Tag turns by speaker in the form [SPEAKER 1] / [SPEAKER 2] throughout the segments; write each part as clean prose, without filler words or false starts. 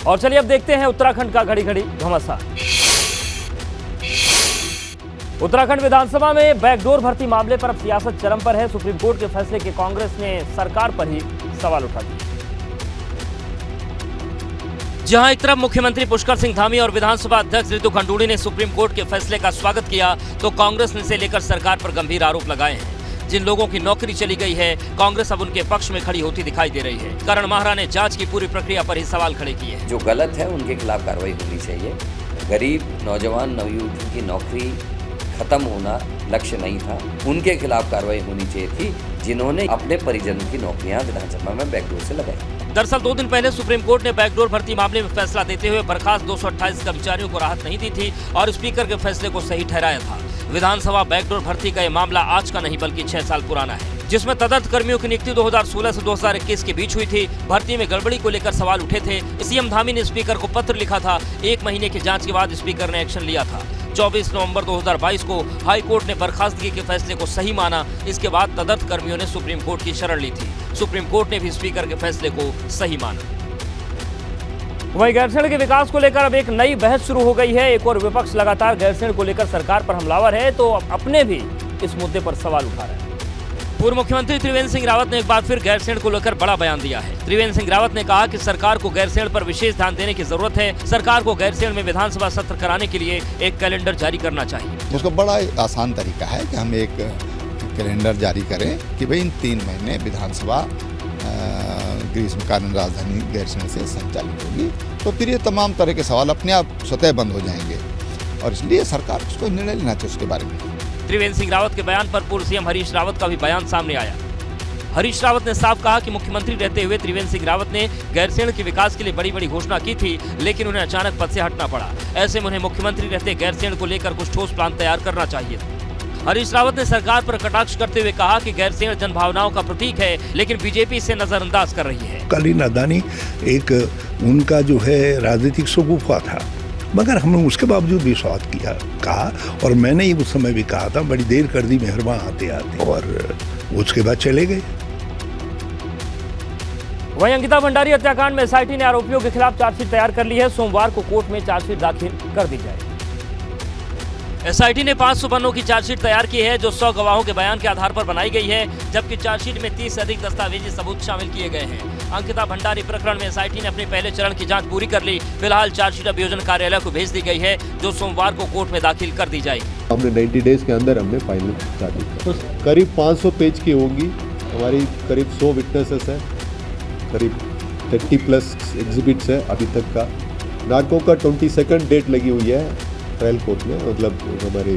[SPEAKER 1] और चलिए अब देखते हैं उत्तराखंड का घड़ी घड़ी घमासान। उत्तराखंड विधानसभा में बैकडोर भर्ती मामले पर अब सियासत चरम पर है। सुप्रीम कोर्ट के फैसले के कांग्रेस ने सरकार पर ही सवाल उठा दिए। जहां एक तरफ मुख्यमंत्री पुष्कर सिंह धामी और विधानसभा अध्यक्ष रितु खंडूड़ी ने सुप्रीम कोर्ट के फैसले का स्वागत किया, तो कांग्रेस ने इसे लेकर सरकार पर गंभीर आरोप लगाए हैं। जिन लोगों की नौकरी चली गई है, कांग्रेस अब उनके पक्ष में खड़ी होती दिखाई दे रही है। करण माहरा ने जांच की पूरी प्रक्रिया पर ही सवाल खड़े किए हैं।
[SPEAKER 2] जो गलत है उनके खिलाफ कार्रवाई होनी चाहिए। गरीब नौजवान नवयुवकों की नौकरी खत्म होना लक्ष्य नहीं था, उनके खिलाफ कार्रवाई होनी चाहिए थी जिन्होंने अपने परिजनों की नौकरियां विधानसभा में बैकडोर से लगाई।
[SPEAKER 1] दरअसल 2 दिन पहले सुप्रीम कोर्ट ने बैकडोर भर्ती मामले में फैसला देते हुए बर्खास्त 228 कर्मचारियों को राहत नहीं दी थी और स्पीकर के फैसले को सही ठहराया था। विधानसभा बैकडोर भर्ती का ये मामला आज का नहीं बल्कि 6 साल पुराना है, जिसमें तदर्थ कर्मियों की नियुक्ति 2016 से 2021 के बीच हुई थी। भर्ती में गड़बड़ी को लेकर सवाल उठे थे। सीएम धामी ने स्पीकर को पत्र लिखा था। 1 महीने की जांच के बाद स्पीकर ने एक्शन लिया था। 24 नवंबर 2022 को हाई कोर्ट ने बर्खास्तगी के फैसले को सही माना। इसके बाद तदर्थ कर्मियों ने सुप्रीम कोर्ट की शरण ली थी। सुप्रीम कोर्ट ने भी स्पीकर के फैसले को सही माना। वहीं गैरसैंण के विकास को लेकर अब एक नई बहस शुरू हो गई है। एक और विपक्ष लगातार गैरसैंण को लेकर सरकार पर हमलावर है, तो अपने भी इस मुद्दे पर सवाल उठा रहे हैं। पूर्व मुख्यमंत्री त्रिवेंद्र सिंह रावत ने एक बार फिर गैरसैंण को लेकर बड़ा बयान दिया है। त्रिवेंद्र सिंह रावत ने कहा कि सरकार को गैरसैंण पर विशेष ध्यान देने की जरूरत है। सरकार को गैरसैंण में विधानसभा सत्र कराने के लिए एक कैलेंडर जारी करना चाहिए।
[SPEAKER 3] उसका बड़ा आसान तरीका है कि हम एक कैलेंडर जारी करें कि भाई इन 3 महीने विधानसभा ग्रीष्मकालीन राजधानी गैरसैंण से संचालित होगी, तो फिर ये तमाम तरह के सवाल अपने आप स्वतः बंद हो जाएंगे और इसलिए सरकार को निर्णय लेना चाहिए उसके बारे में।
[SPEAKER 1] त्रिवेंद्र सिंह रावत के बयान पर पूर्व सीएम हरीश रावत का भी बयान सामने आया। हरीश रावत ने साफ कहा कि मुख्यमंत्री रहते हुए त्रिवेंद्र सिंह रावत ने गैरसैंण के विकास के लिए बड़ी बड़ी घोषणा की थी, लेकिन उन्हें अचानक पद से हटना पड़ा। ऐसे में उन्हें मुख्यमंत्री रहते गैरसैंण को लेकर कुछ ठोस प्लान तैयार करना चाहिए। हरीश रावत ने सरकार पर कटाक्ष करते हुए कहा कि गैरसैंण जनभावनाओं का प्रतीक है, लेकिन बीजेपी इसे नजरअंदाज कर रही है।
[SPEAKER 4] कालीन अदानी एक उनका जो है राजनीतिक शगुफा था, मगर हमने उसके बावजूद भी स्वागत किया कहा, और मैंने ही उस समय भी कहा था बड़ी देर कर दी मेहरबान आते आते, और उसके बाद चले गए।
[SPEAKER 1] वहीं अंकिता भंडारी हत्याकांड में एसआईटी ने आरोपियों के खिलाफ चार्जशीट तैयार कर ली है। सोमवार को कोर्ट में चार्जशीट दाखिल कर दी जाएगी। एसआईटी ने 500 पन्नों की चार्जशीट तैयार की है, जो 100 गवाहों के बयान के आधार पर बनाई गई है, जबकि चार्जशीट में 30 से अधिक दस्तावेजी सबूत शामिल किए गए हैं। अंकिता भंडारी प्रकरण में एसआईटी ने अपने पहले चरण की जांच पूरी कर ली। फिलहाल चार्जशीट अभियोजन कार्यालय को भेज दी गई है, जो सोमवार को कोर्ट में दाखिल कर दी जाएगी।
[SPEAKER 5] हमने 90 डेज के अंदर हमने फाइनल कर दी। तो करीब 500 पेज की होंगी। हमारी करीब 100 विटनेसेस है, करीब 30+ एग्जिबिट्स है अभी तक का। नाटकों का 22 डेट लगी हुई है ट्रायल कोर्ट में, मतलब हमारे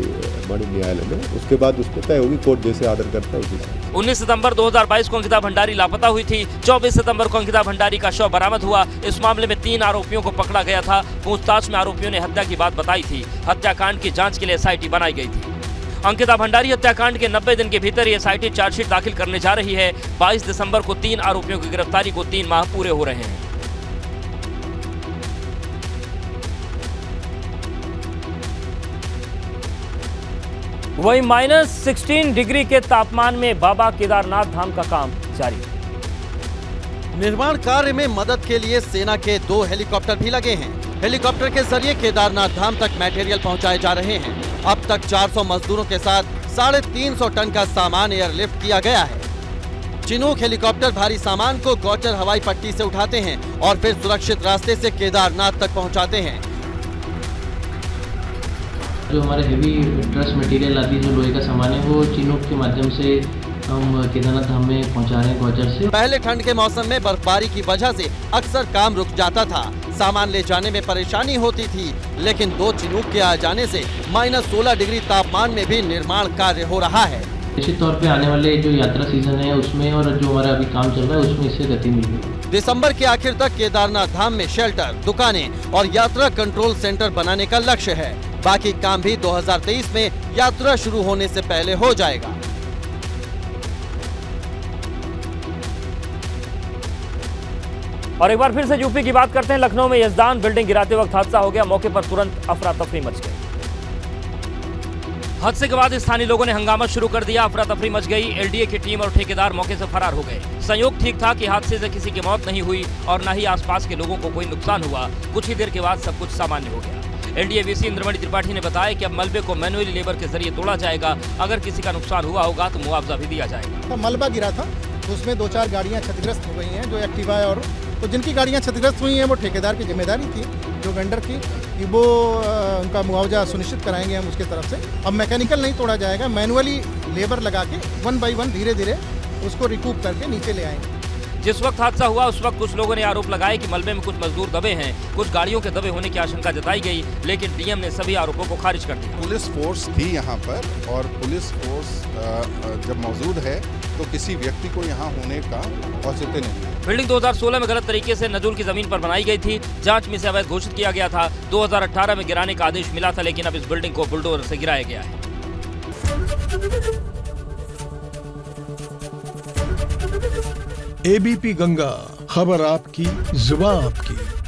[SPEAKER 5] माननीय न्यायालय में। उसके बाद उस पर तय होगी, कोर्ट जैसे आर्डर करता है उसी से।
[SPEAKER 1] 19 सितंबर 2022 को अंकिता भंडारी लापता हुई थी। 24 सितंबर को अंकिता भंडारी का शव बरामद हुआ। इस मामले में 3 आरोपियों को पकड़ा गया था। पूछताछ में आरोपियों ने हत्या की बात बताई थी। हत्याकांड की जांच के लिए एसआईटी बनाई गई थी। अंकिता भंडारी हत्याकांड के 90 दिन के भीतर ये एसआईटी चार्जशीट दाखिल करने जा रही है। 22 दिसंबर को 3 आरोपियों की गिरफ्तारी को 3 माह पूरे हो रहे हैं। वहीं -16 डिग्री के तापमान में बाबा केदारनाथ धाम का काम जारी है।
[SPEAKER 6] निर्माण कार्य में मदद के लिए सेना के 2 हेलीकॉप्टर भी लगे हैं। हेलीकॉप्टर के जरिए केदारनाथ धाम तक मटेरियल पहुंचाए जा रहे हैं। अब तक 400 मजदूरों के साथ 350 टन का सामान एयरलिफ्ट किया गया है। चिनूक हेलीकॉप्टर भारी सामान को गौचर हवाई पट्टी से उठाते हैं और फिर सुरक्षित रास्ते से केदारनाथ तक पहुंचाते हैं।
[SPEAKER 7] जो हमारे हेवी ट्रस मटेरियल आदि जो लोहे का सामान है, वो चिनूक के माध्यम से हम केदारनाथ धाम में पहुंचा रहे हैं गौचर से।
[SPEAKER 6] पहले ठंड के मौसम में बर्फबारी की वजह से अक्सर काम रुक जाता था। सामान ले जाने में परेशानी होती थी, लेकिन 2 चिनूक के आ जाने से -16 डिग्री तापमान में भी निर्माण कार्य हो रहा है।
[SPEAKER 7] निश्चित तौर पे आने वाले जो यात्रा सीजन है उसमें, और जो हमारा अभी काम चल रहा है उसमें इससे गति मिलेगी।
[SPEAKER 6] दिसंबर के आखिर तक केदारनाथ धाम में शेल्टर, दुकानें और यात्रा कंट्रोल सेंटर बनाने का लक्ष्य है। बाकी काम भी 2023 में यात्रा शुरू होने से पहले हो जाएगा।
[SPEAKER 1] और एक बार फिर से यूपी की बात करते हैं। लखनऊ में यजदान बिल्डिंग गिराते वक्त हादसा हो गया। मौके पर तुरंत अफरा तफरी मच गई। हादसे के बाद स्थानीय लोगों ने हंगामा शुरू कर दिया। अफरा तफरी मच गई। एलडीए की टीम और ठेकेदार मौके से फरार हो गए। संयोग ठीक था कि हादसे से किसी की मौत नहीं हुई और न ही आसपास के लोगों को कोई नुकसान हुआ। कुछ ही देर के बाद सब कुछ सामान्य हो गया। एलडीए वीसी इंद्रमणि त्रिपाठी ने बताया कि अब मलबे को मैनुअली लेबर के जरिए तोड़ा जाएगा। अगर किसी का नुकसान हुआ होगा तो मुआवजा भी दिया जाएगा।
[SPEAKER 8] तो मलबा गिरा था, तो उसमें 2-4 गाड़ियां क्षतिग्रस्त हो गई हैं, जो एक्टिवा है, और तो जिनकी गाड़ियां क्षतिग्रस्त हुई हैं वो ठेकेदार की जिम्मेदारी थी, जो वेंडर की, कि वो उनका मुआवजा सुनिश्चित कराएंगे हम उसके तरफ से। अब मैकेनिकल नहीं तोड़ा जाएगा, मैनुअली लेबर लगा के 1 बाय 1 धीरे धीरे उसको रिकूप करके नीचे ले आएंगे।
[SPEAKER 1] जिस वक्त हादसा हुआ उस वक्त कुछ लोगों ने आरोप लगाए कि मलबे में कुछ मजदूर दबे हैं, कुछ गाड़ियों के दबे होने की आशंका जताई गई, लेकिन डीएम ने सभी आरोपों को खारिज कर दिया।
[SPEAKER 9] पुलिस फोर्स थी यहाँ पर, और पुलिस फोर्स जब मौजूद है तो किसी व्यक्ति को यहाँ होने का औचित्य नहीं है।
[SPEAKER 1] बिल्डिंग 2016 में गलत तरीके से नजुल की जमीन पर बनाई गई थी। जांच में इसे अवैध घोषित किया गया था। 2018 में गिराने का आदेश मिला था, लेकिन अब इस बिल्डिंग को बुलडोजर से गिराया गया है।
[SPEAKER 10] एबीपी गंगा, खबर आपकी, जुबान आपकी।